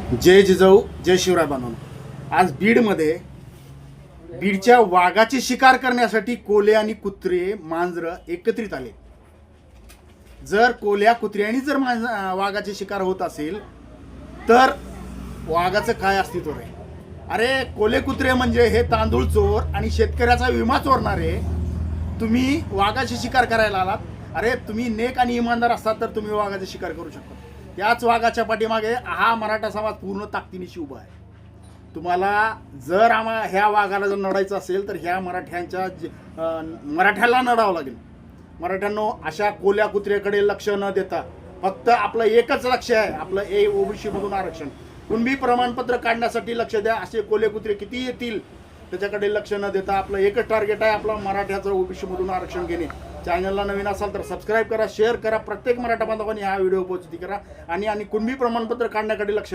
जय जिजाऊ जय शिवराय बांधवांनो. आज बीडच्या वाघाची शिकार करण्यासाठी कोल्हे आणि कुत्रे मांजरं एकत्रित आले. जर कोल्ह्या कुत्र्यांनी जर वाघाची शिकार होत असेल तर वाघाचं काय अस्तित्व आहे? अरे कोल्हे कुत्रे म्हणजे हे तांदूळ चोर आणि शेतकऱ्याचा विमा चोरणारे. तुम्ही वाघाची शिकार करायला आलात. अरे तुम्ही नेक आणि इमानदार असतात तर तुम्ही वाघाची शिकार करू शकता. याच वाघाच्या पाठीमागे हा मराठा समाज पूर्ण ताकदीनिशी उभा आहे. तुम्हाला जर ह्या वाघाला जर नडायचं असेल तर ह्या मराठ्याला नडावं लागेल. मराठ्यांनो, अशा कोल्या कुत्र्याकडे लक्ष न देता फक्त आपलं एकच लक्ष आहे, आपलं ओबीसी मधून आरक्षण. कुणबी प्रमाणपत्र काढण्यासाठी लक्ष द्या. असे कोले कुत्रे किती येतील त्याच्याकडे लक्ष न देता आपलं एकच टार्गेट आहे, आपलं मराठ्याचं ओबीसी मधून आरक्षण घेणे. चॅनलला नवीन असाल तर सबस्क्राईब करा, शेअर करा, प्रत्येक मराठा बांधवांनी हा व्हिडिओ पोहोचती करा आणि कुणबी प्रमाणपत्र काढण्याकडे लक्ष